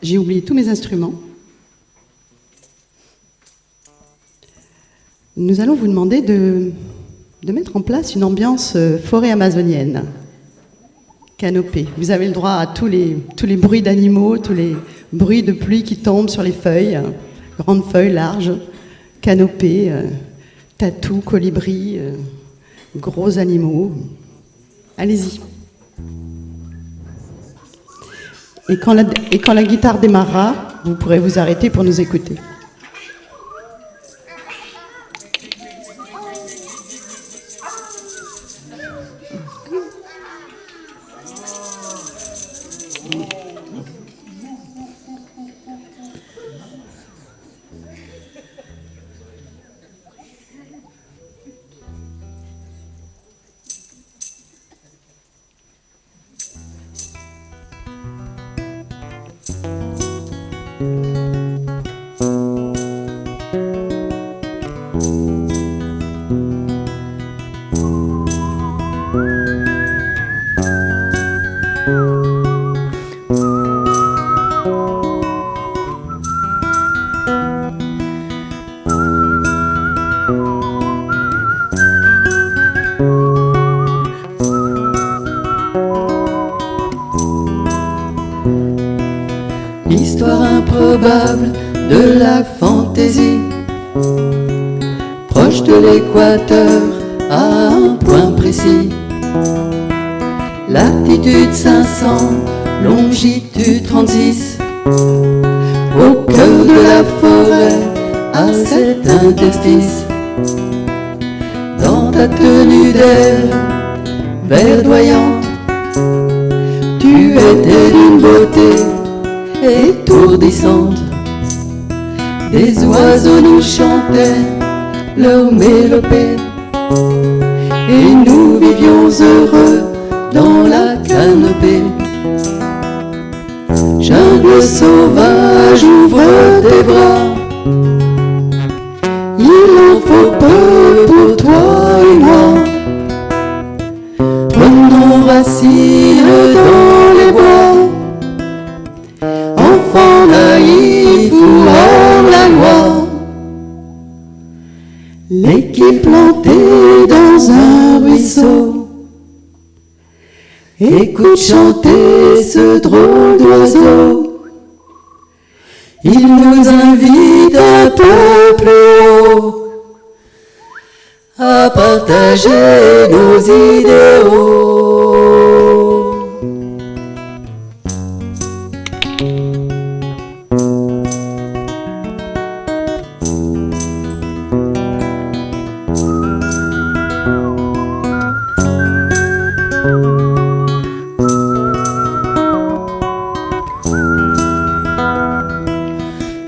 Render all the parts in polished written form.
J'ai oublié tous mes instruments. Nous allons vous demander de mettre en place une ambiance forêt amazonienne. Canopée. Vous avez le droit à tous les bruits d'animaux, tous les bruits de pluie qui tombent sur les feuilles, grandes feuilles larges, canopée, tatous, colibris, gros animaux. Allez-y. Et quand la guitare démarrera, vous pourrez vous arrêter pour nous écouter. Histoire improbable de la fantaisie, proche de l'équateur à un point précis. Latitude 500, longitude 36, au cœur de la forêt, à cet interstice. Dans ta tenue d'air verdoyante, tu étais d'une beauté étourdissante. Des oiseaux nous chantaient leur mélopée, et nous vivions heureux dans la canopée. Jungle sauvage, ouvre tes bras, il en faut peu pour toi et moi. Prenons racine dans les bois, enfants naïfs ou hors la loi. L'équipe plantée dans un ruisseau, écoute chanter ce drôle d'oiseau. Il nous invite un peu plus haut à partager nos idéaux.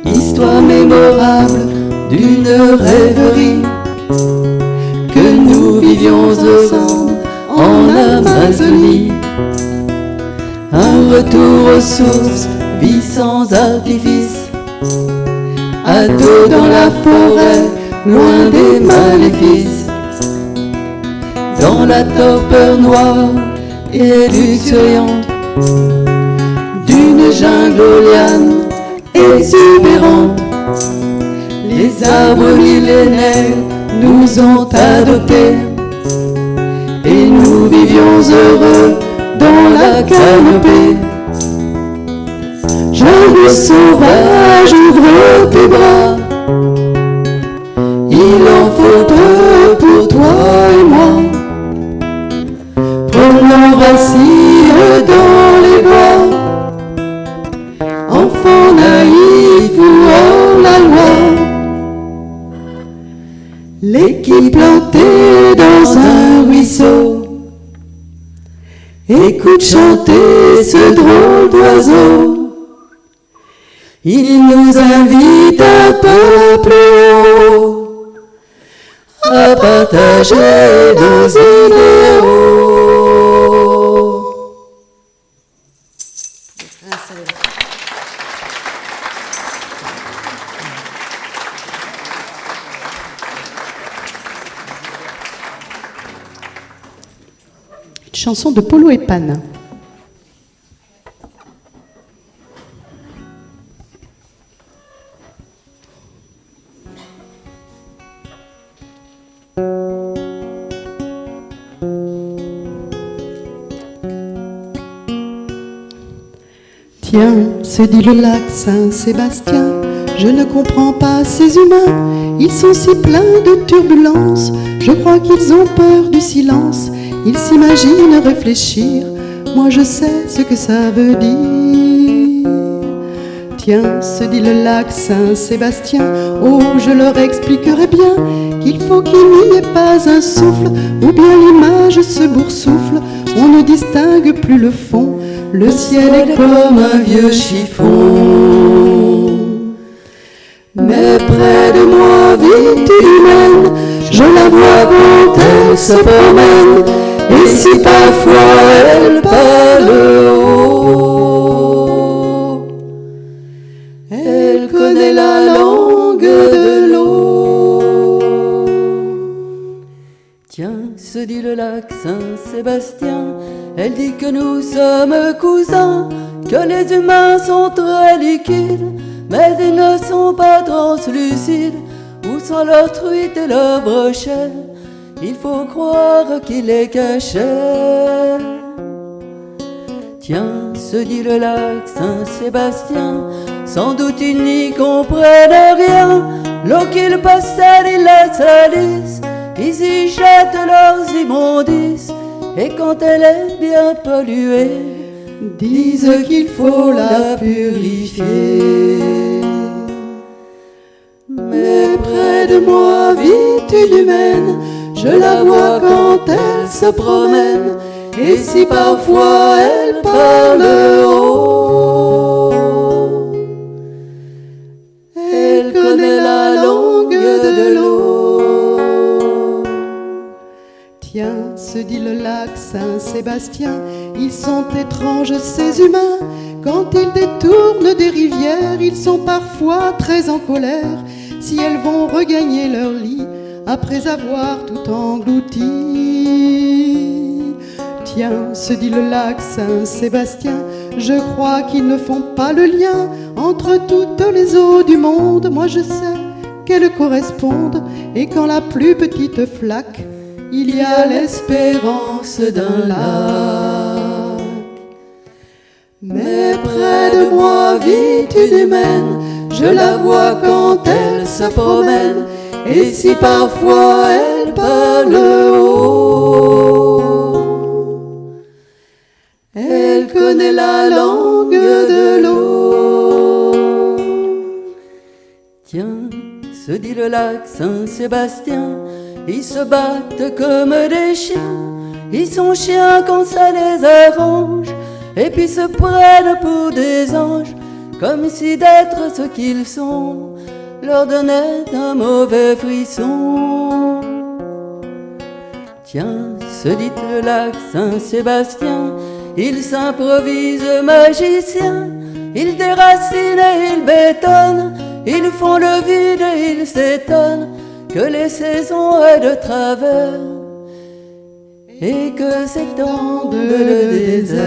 Histoire mémorable d'une rêverie, que nous vivions ensemble en Amazonie. Un retour aux sources, vie sans artifice, à deux dans la forêt, loin des maléfices. Dans la torpeur noire et luxuriante d'une jungle aux lianes exubérante, les arbres millénaires nous ont adoptés, et nous vivions heureux dans la canopée. Jungle sauvage, ouvre tes bras, il en faut peu pour toi et moi. Prenons racine dans les bois, enfants naïfs ou hors la loi. L'équipe plantée dans un ruisseau, écoute chanter ce drôle d'oiseau. Il nous invite un peu plus haut à partager nos idéaux. Chanson de Polo et Pan. Tiens, se dit le lac Saint-Sébastien, je ne comprends pas ces humains, ils sont si pleins de turbulences, je crois qu'ils ont peur du silence, ils s'imaginent réfléchir, moi je sais ce que ça veut dire. Tiens, se dit le lac Saint-Sébastien, oh je leur expliquerai bien qu'il faut qu'il n'y ait pas un souffle, ou bien l'image se boursoufle, on ne distingue plus le fond, le ciel est comme un vieux chiffon. Mais près de moi vit une humaine, je la vois quand elle se promène, et si parfois elle parle haut, elle connaît la langue de l'eau. Tiens, se dit le lac Saint-Sébastien, elle dit que nous sommes cousins, que les humains sont très liquides, mais ils ne sont pas translucides, où sont leur truite et leur brochet, il faut croire qu'il les cachait. Tiens, se dit le lac Saint-Sébastien, sans doute ils n'y comprennent rien, l'eau qu'ils possèdent ils la salissent, ils y jettent leurs immondices, et quand elle est bien polluée, disent qu'il faut la purifier. Mais près de moi vit une humaine, je la vois quand elle se promène, et si parfois elle parle haut, elle connaît la langue de l'eau. Tiens, se dit le lac Saint-Sébastien, ils sont étranges ces humains, quand ils détournent des rivières, ils sont parfois très en colère, si elles vont regagner leur lit, après avoir tout englouti. Tiens, se dit le lac Saint-Sébastien, je crois qu'ils ne font pas le lien entre toutes les eaux du monde, moi je sais qu'elles correspondent, et quand la plus petite flaque, il y a l'espérance d'un lac. Mais près de moi vit une humaine, je la vois quand elle se promène, et si parfois elle parle haut, elle connaît la langue de l'eau. Tiens, se dit le lac Saint-Sébastien, ils se battent comme des chiens, ils sont chiens quand ça les arrange, et puis se prennent pour des anges, comme si d'être ce qu'ils sont leur donnait un mauvais frisson. Tiens, se dit le lac Saint-Sébastien, il s'improvise magicien, il déracine et il bétonne, ils font le vide et ils s'étonnent que les saisons aient de travers et que s'étende le désert.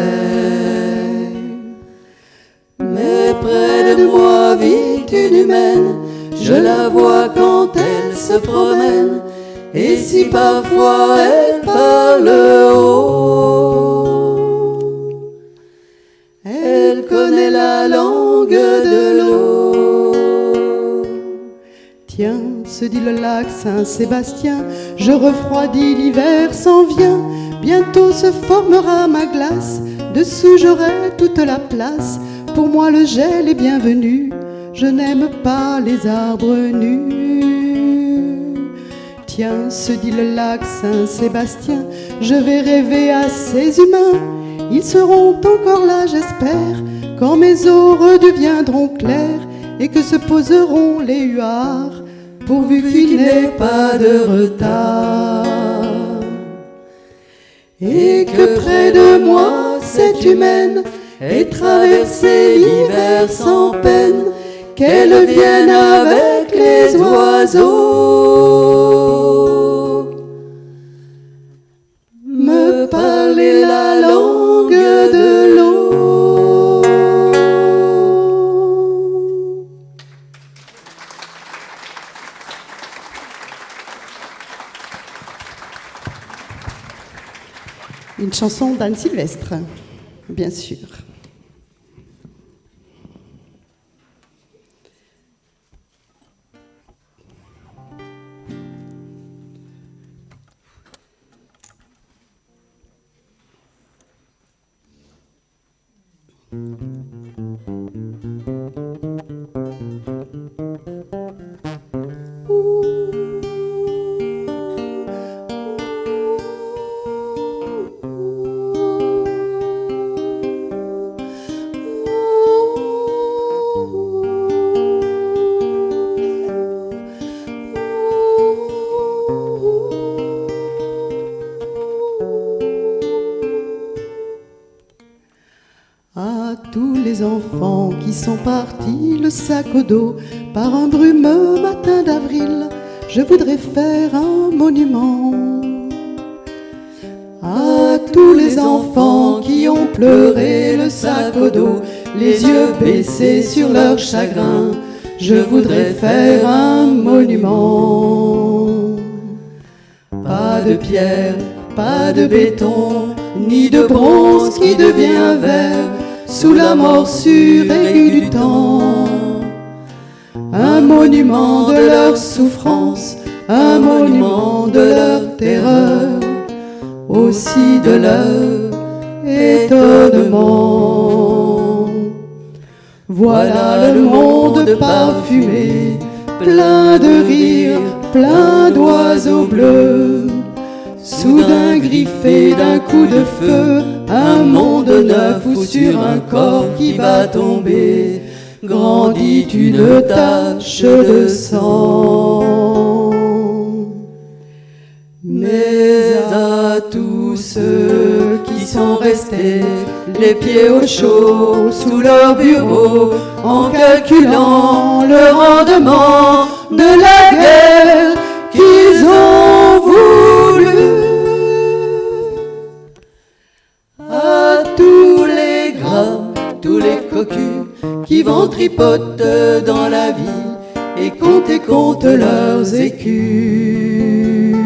Mais près de moi vit une humaine, je la vois quand elle se promène, et si parfois elle parle haut, elle connaît la langue de l'eau. Tiens, se dit le lac Saint-Sébastien, je refroidis, l'hiver s'en vient, bientôt se formera ma glace, dessous j'aurai toute la place, pour moi le gel est bienvenu, je n'aime pas les arbres nus. Tiens, se dit le lac Saint-Sébastien, je vais rêver à ces humains, ils seront encore là j'espère, quand mes eaux redeviendront claires, et que se poseront les huards, pourvu qu'il n'ait pas de retard. Et que près de moi cette humaine ait traversé l'hiver sans peine, qu'elle vienne avec les oiseaux me parler la langue de l'eau. Une chanson d'Anne Sylvestre, bien sûr. À tous les enfants qui sont partis le sac au dos par un brumeux matin d'avril, je voudrais faire un monument. À tous les enfants qui ont pleuré le sac au dos, les yeux baissés sur leur chagrin, je voudrais faire un monument. Pas de pierre, pas de béton, ni de bronze qui devient verre sous la morsure aiguë du temps. Un monument de leur souffrance, un monument de leur terreur, aussi de leur étonnement. Voilà le monde parfumé, plein de rires, plein d'oiseaux bleus, soudain griffé d'un coup de feu, un monde neuf où sur un corps qui va tomber grandit une tache de sang. Mais à tous ceux qui sont restés les pieds au chaud sous leur bureau, en calculant le rendement de la guerre qu'ils ont voulu, à tous les gras, tous les cocus qui vont tripoter dans la vie et comptent leurs écus.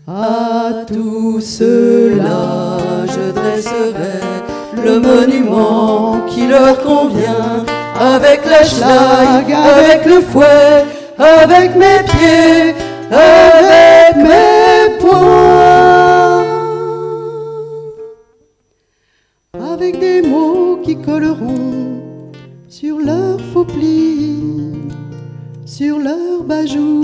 À tous ceux-là, je dresserai le monument qui leur convient, avec la schlag, avec le fouet, avec mes pieds, avec mes poings, avec des mots qui colleront sur leurs faux plis, sur leurs bajoux,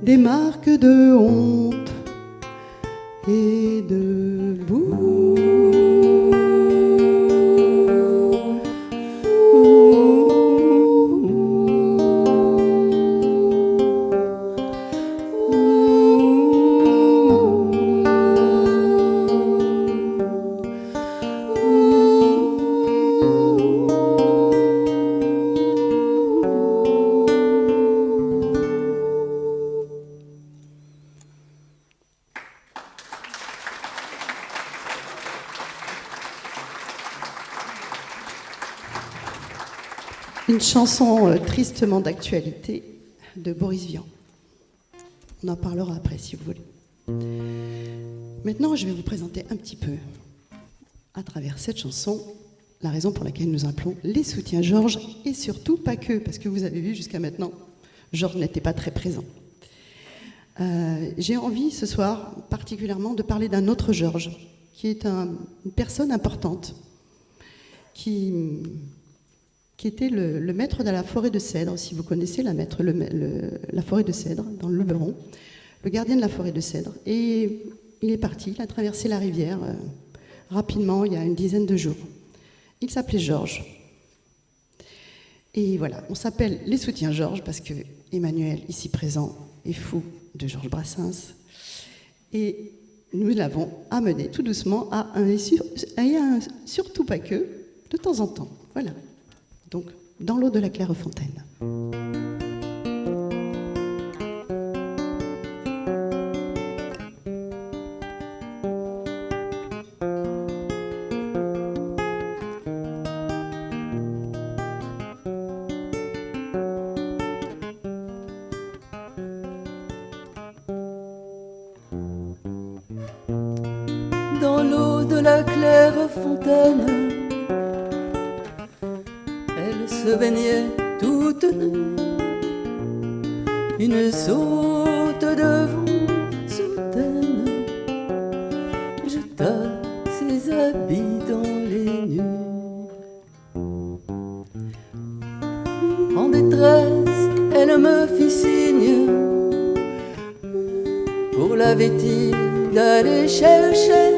des marques de honte et de boue. Une chanson tristement d'actualité de Boris Vian. On en parlera après si vous voulez. Maintenant, je vais vous présenter un petit peu, à travers cette chanson, la raison pour laquelle nous appelons les soutiens Georges, et surtout pas que, parce que vous avez vu jusqu'à maintenant, Georges n'était pas très présent. J'ai envie ce soir particulièrement de parler d'un autre Georges, qui est une personne importante, qui était le maître de la forêt de cèdre, si vous connaissez la forêt de cèdre dans le Luberon, le gardien de la forêt de cèdre. Et il est parti, il a traversé la rivière rapidement, il y a une dizaine de jours. Il s'appelait Georges. Et voilà, on s'appelle les soutiens Georges parce que Emmanuel, ici présent, est fou de Georges Brassens. Et nous l'avons amené tout doucement à un surtout pas que, de temps en temps. Voilà. Donc, dans l'eau de la Clairefontaine. Dans l'eau de la Clairefontaine, elle se baignait toute nue, une saute de vent soudaine jeta ses habille dans les nues. En détresse, elle me fit signe pour la vêtir d'aller chercher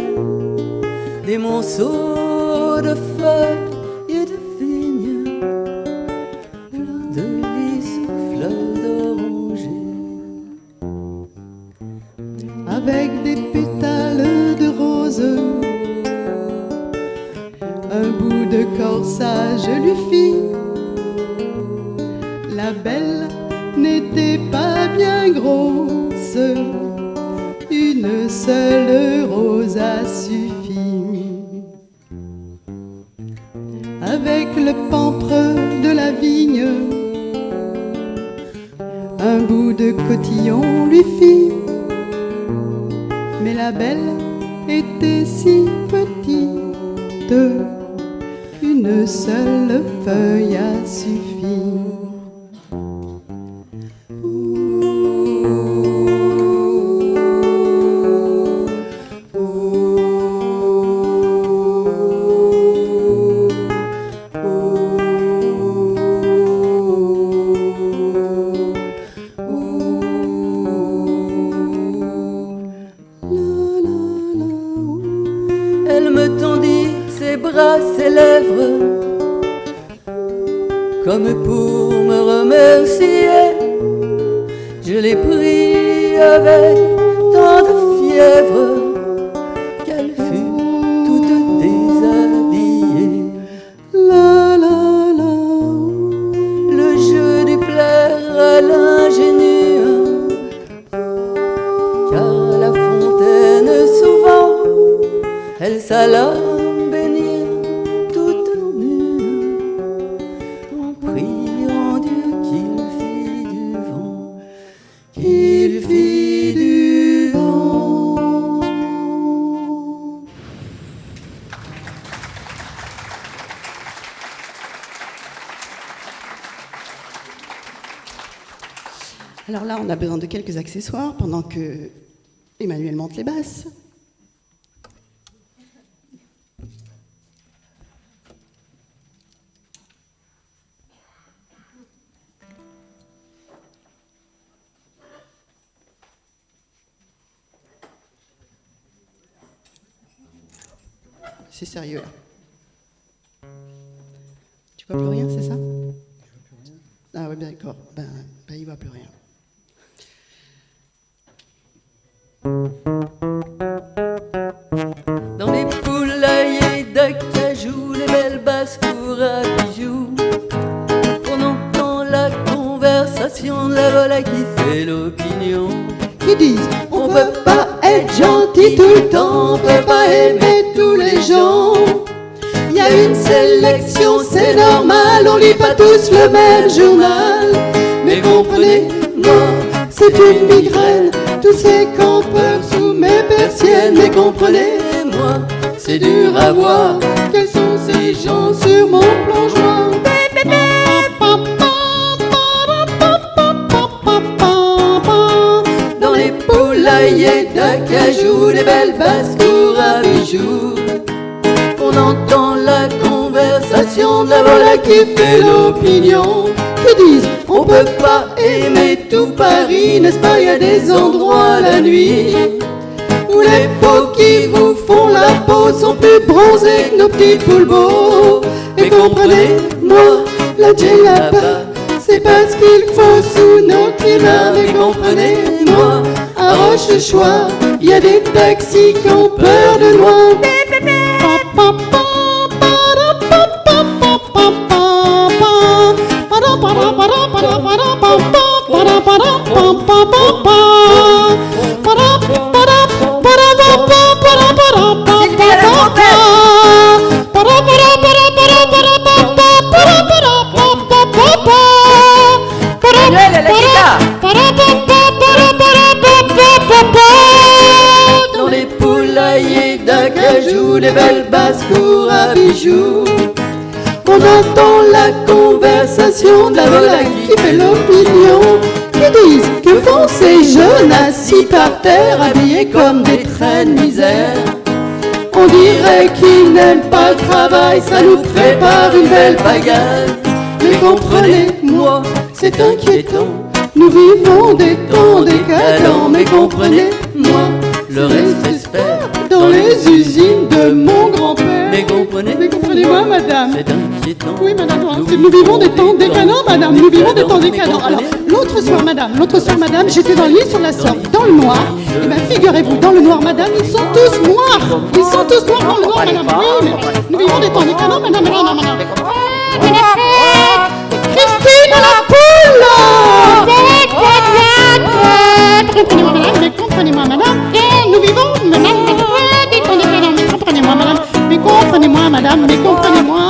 des monceaux de feuilles et de vignes, fleurs de lys ou fleurs d'oranger. Avec des pétales de rose, un bout de corsage lui fit. La belle n'était pas bien grosse, une seule rose a suffi. Avec le pampre de la vigne, un bout de cotillon lui fit. Mais la belle était si petite, une seule feuille a suffi. Elle me tendit ses bras, ses lèvres, comme pour me remercier. Je l'ai pris avec tant de fièvre qu'elle fut toute déshabillée. La la la, Le jeu dut plaire à l'ingénue, car à la fontaine souvent elle s'alla bénir toute nue, en priant Dieu qu'il fit du vent, qu'il fit du vent. Alors là, on a besoin de quelques accessoires pendant que Emmanuel monte les basses. C'est sérieux là. Tu vois plus rien, c'est ça? Ah oui, bien d'accord. Ben, il voit plus rien. Dans les poulaillers d'acajou, les belles basses courent à bijoux. On entend la conversation de la volaille qui fait l'opinion. qui disent On peut pas être gentil tout le temps, on peut pas aimer tous les gens. il y a une sélection, c'est normal, on lit pas tous le même journal. Mais comprenez-moi, C'est une migraine, tous ces campeurs sous mes persiennes. mais comprenez-moi, c'est dur à voir. Quels sont ces gens sur mon plongeoir? Dans les poulaillers d'acajou, les belles basses courent à bijoux. On entend la conversation de la volaille qui fait l'opinion. Qui disent On peut pas aimer tout Paris, n'est-ce pas? Il y a des endroits la nuit où les peaux qui vous font la peau sont plus bronzées que nos petits poules beaux. Et comprenez-moi, la djellaba, c'est parce qu'il faut sous nos climats. mais comprenez-moi, À Rochechouart, il y a des taxis qui ont peur de loin. dans les poulaillers d'acajou, les belles basses courent à bijoux. On entend la conversation de la volaille qui fait l'opinion. Qui disent que font ces jeunes assis par terre, habillés comme des traînes misères. On dirait qu'ils n'aiment pas le travail, ça nous prépare une belle bagarre. Mais comprenez-moi, c'est inquiétant, nous vivons des temps décadents. Mais comprenez-moi, le reste espère dans les usines de mon grand-père. Mais comprenez-moi, madame, c'est inquiétant. Oui, madame, nous vivons des temps décadents, madame, nous vivons des temps décadents. Alors, l'autre soir, madame, j'étais dans l'île sur la Sorgue, dans le noir. Et bien, figurez-vous, dans le noir, madame, ils sont tous noirs. Ils sont tous noirs dans le noir, madame. Oui, mais nous vivons des temps décadents, madame. Christine à la poule! Comprenez-moi, madame, nous vivons, madame, des temps décadents. Mais comprenez-moi, madame, mais comprenez-moi, madame, mais comprenez-moi,